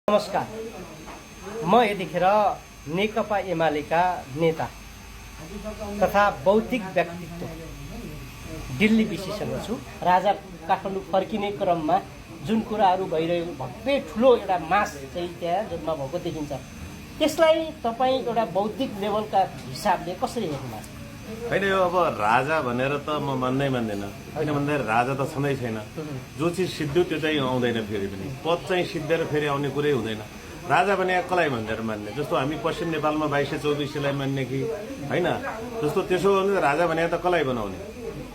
नमस्कार। म यतिखेर नेकपा एमालेका नेता तथा बौद्धिक व्यक्तित्व दिल्ली विशेषज्ञ छु। राजा काठमाडौँ फर्किने क्रममा जुन कुराहरू भइरहेको भव्य ठुलो एउटा मास चाहिँ त्यहाँ जन्म भएको देखिन्छ, त्यसलाई तपाईँ एउटा बौद्धिक लेभलका हिसाबले कसरी हेर्नुहुन्छ? होइन, यो अब राजा भनेर त म मान्दैन। किन भन्दाखेरि राजा त छँदै छैन। जो चिज सिद्धियो त्यो चाहिँ आउँदैन, फेरि पनि पद चाहिँ सिद्धेर फेरि आउने कुरै हुँदैन। राजा भने कसलाई भनेर मान्ने? जस्तो हामी पश्चिम नेपालमा 2224लाई मान्ने कि होइन, जस्तो त्यसो हो भने राजा भने त कसलाई बनाउने?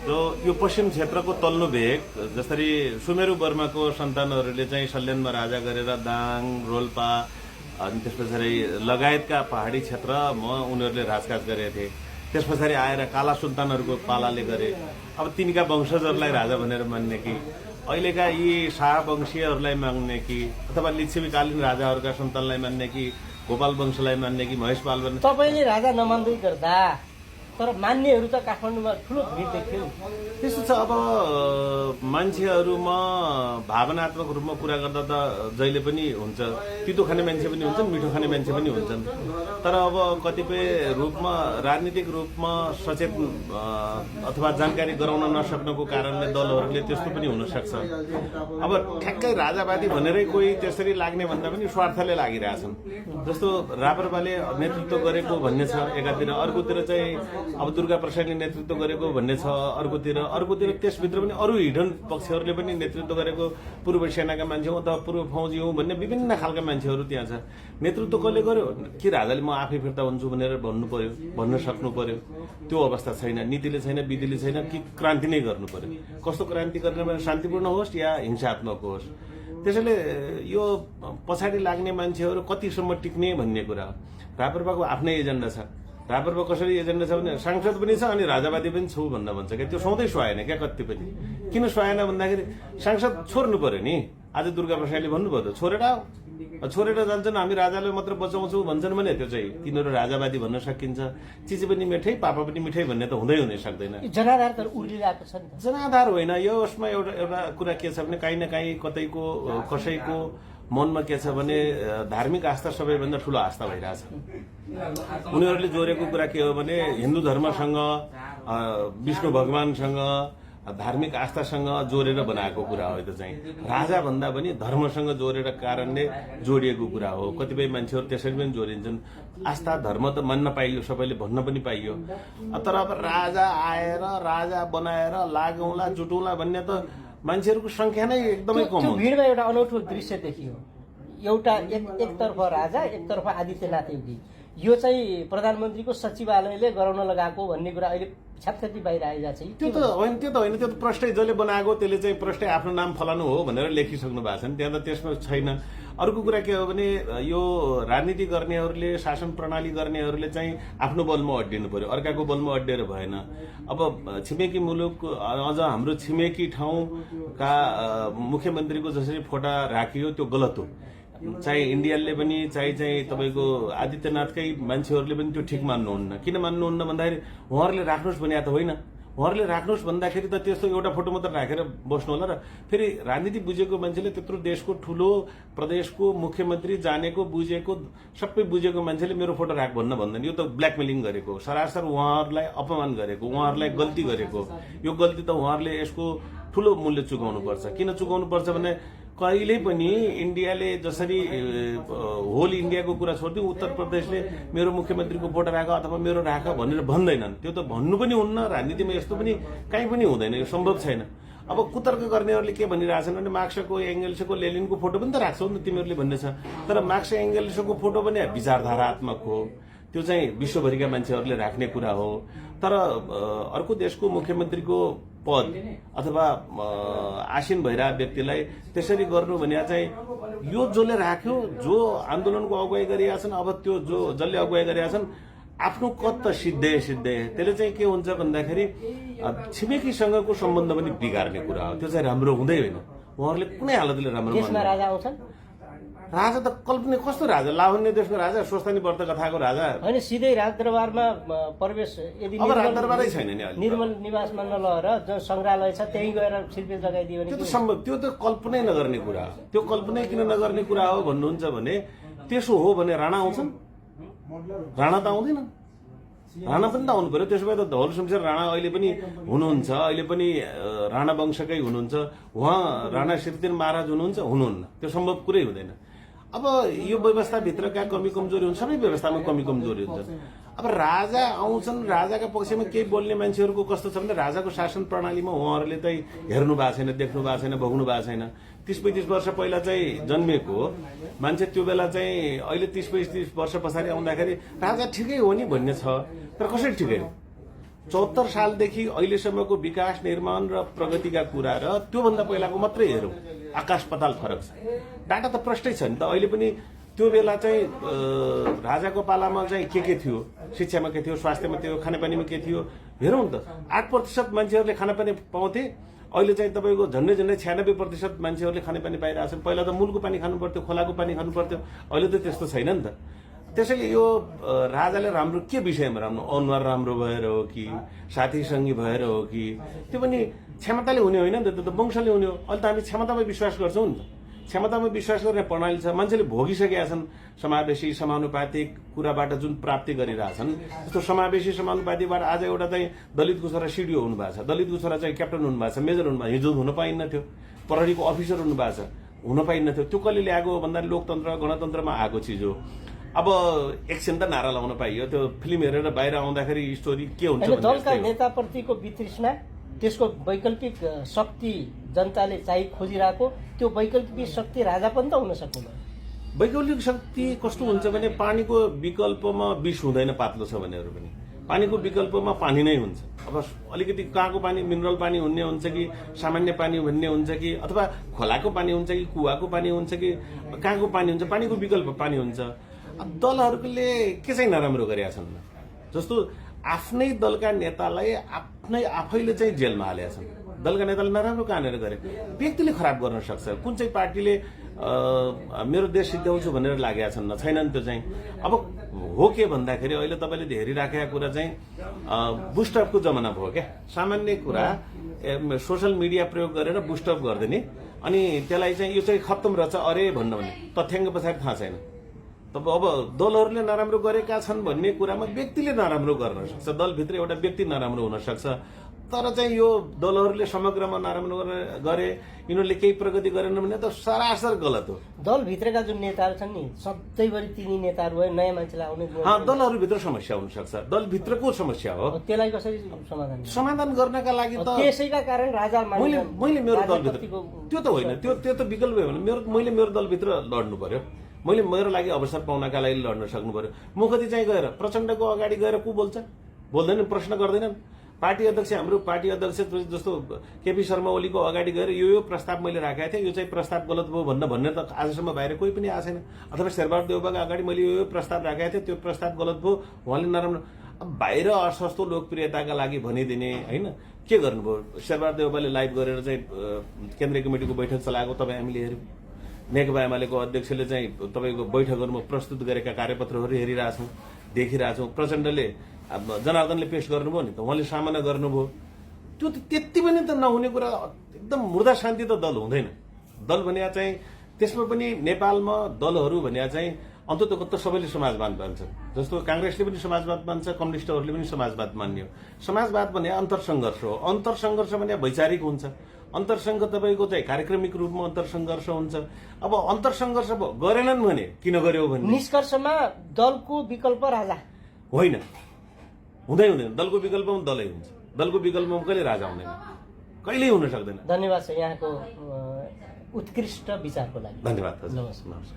जो यो पश्चिम क्षेत्रको तल्लो भेग, जसरी सुमेरु वर्माको सन्तानहरूले चाहिँ सल्यानमा राजा गरेर दाङ, रोल्पा अनि त्यस पछाडि लगायतका पहाडी क्षेत्रमा उनीहरूले राजकाज गरेका थिए। त्यस पछाडि आएर काला सुल्तानहरूको पालाले गरे। अब तिनका वंशजहरूलाई राजा भनेर मान्ने कि अहिलेका यी शाह वंशीयहरूलाई मान्ने कि अथवा लिच्छवीकालीन राजाहरूका सन्तानलाई मान्ने कि गोपाल वंशलाई मान्ने कि महेशपाल भन्ने? तपाईँले राजा नमान्दै गर्दा तर मान्नेहरू त काठमाडौँमा ठुलो भिड देख्थ्यो। त्यस्तो छ। अब मान्छेहरूमा भावनात्मक रूपमा कुरा गर्दा त जहिले पनि हुन्छ, तितो खाने मान्छे पनि हुन्छन्, मिठो खाने मान्छे पनि हुन्छन्। तर अब कतिपय रूपमा राजनीतिक रूपमा सचेत अथवा जानकारी गराउन नसक्नुको कारणले दलहरूले त्यस्तो पनि हुन सक्छ। अब ठ्याक्कै राजावादी भनेरै कोही त्यसरी लाग्ने भन्दा पनि स्वार्थले लागिरहेछन्। जस्तो राप्रपाले नेतृत्व गरेको भन्ने छ एकातिर, अर्कोतिर चाहिँ अब दुर्गा प्रसादले नेतृत्व गरेको भन्ने छ अर्कोतिर त्यसभित्र पनि अरू हिडन पक्षहरूले पनि नेतृत्व गरेको पूर्व सेनाका मान्छे अथवा पूर्व फौजी हुँ भन्ने विभिन्न खालका मान्छेहरू त्यहाँ छ। नेतृत्व कसले गर्यो कि राजाले म आफै फिर्ता हुन्छु भनेर भन्न सक्नु पर्यो। त्यो अवस्था छैन, नीतिले छैन, विधिले छैन, कि क्रान्ति नै गर्नु पर्यो। कस्तो क्रान्ति गर्ने भने शान्तिपूर्ण होस् या हिंसात्मक होस्। त्यसैले यो पछाडि लाग्ने मान्छेहरू कतिसम्म टिक्ने भन्ने कुरा हो। राप्रपाको आफ्नै एजेन्डा छ। राप्रपा कसरी एजेन्डा छ भने सांसद पनि छ अनि राजावादी पनि छु भन्न भन्छ क्या। त्यो सधैँ सुहाएन क्या। कति पनि किन सुहाएन भन्दाखेरि सांसद छोड्नु पर्यो नि। आज दुर्गा प्रसादले भन्नुभयो त छोडेर जान्छन्, हामी राजालाई मात्र बचाउँछौ भन्छन् भने त्यो चाहिँ तिनीहरू राजावादी भन्न सकिन्छ। चिज पनि मिठै पापा पनि मिठै भन्ने त हुनै सक्दैन। जनाधार त उर्लिरहेको छ नि। जनाधार होइन, यसमा एउटा कुरा के छ भने काहीँ न काहीँ कतैको कसैको मनमा के छ भने धार्मिक आस्था सबैभन्दा ठुलो आस्था भइरहेछ। उनीहरूले जोडेको कुरा के हो भने हिन्दू धर्मसँग, विष्णु भगवानसँग, धार्मिक आस्थासँग जोडेर बनाएको कुरा हो। त्यो चाहिँ राजा भन्दा पनि धर्मसँग जोडेर कारणले जोडिएको कुरा हो। कतिपय मान्छेहरू त्यसरी पनि जोडिन्छन्। आस्था धर्म त मान्न पाइयो, सबैले भन्न पनि पाइयो। तर अब राजा आएर राजा बनाएर लागौँला जुटौँला भन्ने त मान्छेहरूको संख्या नै एकदमै कम हो। भिडमा एउटा अनौठो दृश्य देखियो। एउटा एकतर्फ राजा, एकतर्फ आदित्यनाथ योगी। यो चाहिँ प्रधानमन्त्रीको सचिवालयले गराउन लगाएको भन्ने कुरा अहिले छ्यापछ्यापी बाहिर आइरहेको छ। त्यो त होइन, त्यो त प्रष्टै जसले बनाएको त्यसले चाहिँ प्रष्टै आफ्नो नाम फलानु हो भनेर लेखिसक्नु भएको छ नि। त्यहाँ त त्यसमा छैन। अर्को कुरा के हो भने यो राजनीति गर्नेहरूले, शासन प्रणाली गर्नेहरूले चाहिँ आफ्नो बलमा अड्डिनु पर्यो, अर्काको बलमा अड्डिएर भएन। अब छिमेकी मुलुक, अझ हाम्रो छिमेकी ठाउँका मुख्यमन्त्रीको जसरी फोटा राखियो त्यो गलत हो। चाहे इन्डियाले पनि चाहिँ तपाईँको आदित्यनाथकै मान्छेहरूले पनि त्यो ठिक मान्नुहुन्न। किन मान्नुहुन्न भन्दाखेरि उहाँहरूले राख्नुहोस् भने त होइन। उहाँहरूले राख्नुहोस् भन्दाखेरि त त्यस्तो एउटा फोटो मात्र राखेर बस्नु होला र फेरि राजनीति बुझेको मान्छेले त्यत्रो देशको ठुलो प्रदेशको मुख्यमन्त्री जानेको बुझेको सबै बुझेको मान्छेले मेरो फोटो राख भन्दैन। यो त ब्ल्याकमेलिङ गरेको, सरासर उहाँहरूलाई अपमान गरेको, उहाँहरूलाई गल्ती गरेको। यो गल्ती त उहाँहरूले यसको ठुलो मूल्य चुकाउनु पर्छ। किन चुकाउनु पर्छ भने कहिल्यै पनि इन्डियाले जसरी होल इन्डियाको कुरा छोडिदियो, उत्तर प्रदेशले मेरो मुख्यमन्त्रीको फोटो राख अथवा मेरो राख भनेर भन्दैनन्। त्यो त भन्नु पनि हुन्न। राजनीतिमा यस्तो पनि कहीँ पनि हुँदैन, यो सम्भव छैन। अब कुतर्क गर्नेहरूले के भनिरहेछन् भने मार्क्सको, एङ्गेल्सको, लेनिनको फोटो पनि त राख्छौ नि तिमीहरूले भन्ने छ। तर मार्क्स एङ्गेल्सको फोटो पनि विचारधारात्मक हो। त्यो चाहिँ विश्वभरिका मान्छेहरूले राख्ने कुरा हो। तर अर्को देशको मुख्यमन्त्रीको पद अथवा आसीन भइरहेको व्यक्तिलाई त्यसरी गर्नु भने चाहिँ यो जसले राख्यो, जो आन्दोलनको अगुवाई गरिरहेका छन्, अब त्यो जसले अगुवाई गरिरहेका छन् आफ्नो कद त सिद्धे त्यसले चाहिँ के हुन्छ भन्दाखेरि छिमेकीसँगको सम्बन्ध पनि बिगार्ने कुरा हो। त्यो चाहिँ राम्रो हुँदै होइन। उहाँहरूले कुनै हालतले राम्रो देशमा राजा आउँछन्, राजा त कल्पना कस्तो राजा, लावण्य देशको राजा, स्वस्तानी व्रत कथाको राजा होइन, सिधै राजदरबारमा प्रवेश यदि अब राजदरबारै छैन नि अहिले। निर्मल निवासमा नलएर जो सङ्ग्रहालय छ त्यहीँ गएर शिल्पी लगाइदियो भने त्यो त सम्भव, त्यो त कल्पनै नगर्ने कुरा हो। त्यो कल्पनै किन नगर्ने कुरा हो भन्नुहुन्छ भने त्यसो हो भने राणा आउँछन्? राणा त आउँदैन, राणा पनि त आउनु पर्यो। त्यसो भए त धवल शमशेर राणा अहिले पनि हुनुहुन्छ, अहिले पनि राणा वंशकै हुनुहुन्छ, उहाँ राणा सिरदेन महाराज हुनुहुन्छ, हुनुहुन्न, त्यो सम्भव कुरै हुँदैन। अब यो व्यवस्थाभित्रका कमी कमजोरी हुन्छ, सबै व्यवस्थामा कमी कमजोरी हुन्छ। अब राजा आउँछन्, राजाका पक्षमा केही बोल्ने मान्छेहरूको कस्तो छ भने राजाको शासन प्रणालीमा उहाँहरूले चाहिँ हेर्नु भएको छैन, देख्नु भएको छैन, भोग्नु भएको छैन। 30-35 वर्ष पहिला चाहिँ जन्मेको मान्छे त्यो बेला चाहिँ अहिले 30-35 वर्ष पछाडि आउँदाखेरि राजा ठिकै हो नि भन्ने छ, तर कसरी ठिकै हो? 74 सालदेखि अहिलेसम्मको विकास, निर्माण र प्रगतिका कुरा र त्योभन्दा पहिलाको मात्रै हेरौँ, आकाश पाताल फरक छ। डाटा त प्रष्टै छ नि त। अहिले पनि त्यो बेला चाहिँ राजाको पालामा चाहिँ के थियो, शिक्षामा के थियो, स्वास्थ्यमा थियो, खानेपानीमा के थियो हेरौँ नि त। 8% मान्छेहरूले खानापानी पाउँथे, अहिले चाहिँ तपाईँको झन्डै 96% मान्छेहरूले खानेपानी पाइरहेछन्। पहिला त मूलको पानी खानु पर्थ्यो, खोलाको पानी खानु पर्थ्यो, अहिले त त्यस्तो छैन नि त। त्यसैले यो राजाले राम्रो के विषयमा राम्रो, अनुहार राम्रो भएर हो कि, साथीसँगी भएर हो कि, त्यो पनि क्षमताले हुने होइन नि त, त्यो त वंशले हुने हो। अहिले त हामी क्षमतामा विश्वास गर्छौँ नि त। क्षमतामा विश्वास गर्ने प्रणाली छ, मान्छेले भोगिसकेका छन् समावेशी समानुपातिक कुराबाट जुन प्राप्ति गरिरहेछन्। जस्तो समावेशी समानुपातिकबाट आज एउटा चाहिँ दलितको छोरा सिडिओ हुनुभएको छ, दलितको छोरा चाहिँ क्याप्टन हुनुभएको छ, मेजर हुनुभएको, हिजो हुन पाइन्न थियो, प्रहरीको अफिसर हुनुभएको छ, हुन पाइन्न थियो। त्यो कसले ल्याएको भन्दा लोकतन्त्र गणतन्त्रमा आएको चिज हो। अब एकछिन त नारा लाउन पाइयो, त्यो फिल्म हेरेर बाहिर आउँदाखेरि स्टोरी के हुन्छ? दलका नेताप्रतिको वितृष्णा, त्यसको वैकल्पिक शक्ति जनताले चाहिँ खोजिरहेको, त्यो वैकल्पिक शक्ति राजा पनि त हुन सक्दैन। वैकल्पिक शक्ति कस्तो हुन्छ भने पानीको विकल्पमा विष हुँदैन, पातलो छ भनेर पनि पानीको विकल्पमा पानी नै हुन्छ। अब अलिकति कहाँको पानी मिनरल पानी हुने हुन्छ कि सामान्य पानी भन्ने हुन्छ कि, अथवा खोलाको पानी हुन्छ कि कुवाको पानी हुन्छ कि कहाँको पानी हुन्छ, पानीको विकल्प पानी हुन्छ। दलहरूले के चाहिँ नराम्रो गरेका छन्? जस्तो आफ्नै दलका नेतालाई आफैले चाहिँ जेलमा हालेका छन्। दलका नेताले नराम्रो कहाँनिर गरे? व्यक्तिले खराब गर्न सक्छ। कुन चाहिँ पार्टीले मेरो देश सिद्ध्याउँछु भनेर लागेका छन्, छैनन् त्यो चाहिँ। अब हो के भन्दाखेरि अहिले तपाईँले हेरिराखेका कुरा चाहिँ बुस्टअपको जमाना भयो क्या। सामान्य कुरा सोसल मिडिया प्रयोग गरेर बुस्टअप गरिदिने, अनि त्यसलाई चाहिँ यो चाहिँ खत्तम रहेछ अरे भन्नु भने तथ्याङ्क पछाडि थाहा छैन। अब दलहरूले नराम्रो गरेका छन् भन्ने कुरामा व्यक्तिले नराम्रो गर्न सक्छ, दलभित्र एउटा व्यक्ति नराम्रो हुन सक्छ, तर चाहिँ यो दलहरूले समग्रमा नराम्रो गरे, यिनीहरूले केही प्रगति गरेन भने त सरासर गलत हो। दलभित्रका जुन नेताहरू छन् नि, सधैँभरि तिनी नेताहरू भए, नयाँ मान्छेलाई आउने दलहरूभित्र समस्या हुन सक्छ, दलभित्रको समस्या हो। त्यसलाई कसरी समाधान गर्नका लागि त त्यसैका कारण राजा मैले मेरो दलभित्र त्यो त होइन, त्यो त विकल्प हो भने मैले मेरो दलभित्र लड्नु पर्यो, मैले मेरो लागि अवसर पाउनका लागि लड्न सक्नु पर्यो। मुखती चाहिँ गएर प्रचण्डको अगाडि गएर को बोल्छ? बोल्दैनन्, प्रश्न गर्दैनन्। पार्टी अध्यक्ष, हाम्रो पार्टी अध्यक्ष जस्तो केपी शर्मा ओलीको अगाडि गएर यो प्रस्ताव मैले राखेको थिएँ, यो चाहिँ प्रस्ताव गलत भयो भन्ने त आजसम्म बाहिर कोही पनि आएको छैन। अथवा शेरबहादुर देउवाको अगाडि मैले यो प्रस्ताव राखेको थिएँ, त्यो प्रस्ताव गलत भयो, उहाँले नराम्रो बाहिर असस्तो लोकप्रियताका लागि भनिदिने होइन, के गर्नुभयो? शेरबहादुर देउवाले लाइभ गरेर चाहिँ केन्द्रीय कमिटिको बैठक चलाएको तपाईँ हामीले हेऱ्यौँ। नेकपा एमालेको अध्यक्षले चाहिँ तपाईँको बैठकहरूमा प्रस्तुत गरेका कार्यपत्रहरू हेरिरहेछौँ, देखिरहेछौँ। प्रचण्डले जनार्दनले पेश गर्नुभयो नि त, उहाँले सामना गर्नुभयो। त्यो त त्यति पनि त नहुने कुरा, एकदम मुर्दा शान्ति त दल हुँदैन। दल भने चाहिँ त्यसमा पनि नेपालमा दलहरू भने चाहिँ अन्ततोगत्त सबैले समाजवाद मान्छन्। जस्तो काङ्ग्रेसले पनि समाजवाद मान्छ, कम्युनिस्टहरूले पनि समाजवाद मान्यो। समाजवाद भने अन्तरसङ्घर्ष हो। अन्तरसङ्घर्ष भने वैचारिक हुन्छ, अन्तरसङ्घ तपाईँको चाहिँ कार्यक्रमिक रूपमा अन्तरसङ्घर्ष हुन्छ। अब अन्तरसङ्घर्ष गरेनन् भने किन गर्यो भने निष्कर्षमा दलको विकल्प राजा होइन, हुँदैन। दलको विकल्पमा दलै हुन्छ, दलको विकल्पमा कहिले राजा हुँदैन, कहिल्यै हुन सक्दैन। धन्यवाद छ यहाँको उत्कृष्ट विचारको लागि। धन्यवाद। नमस्कार।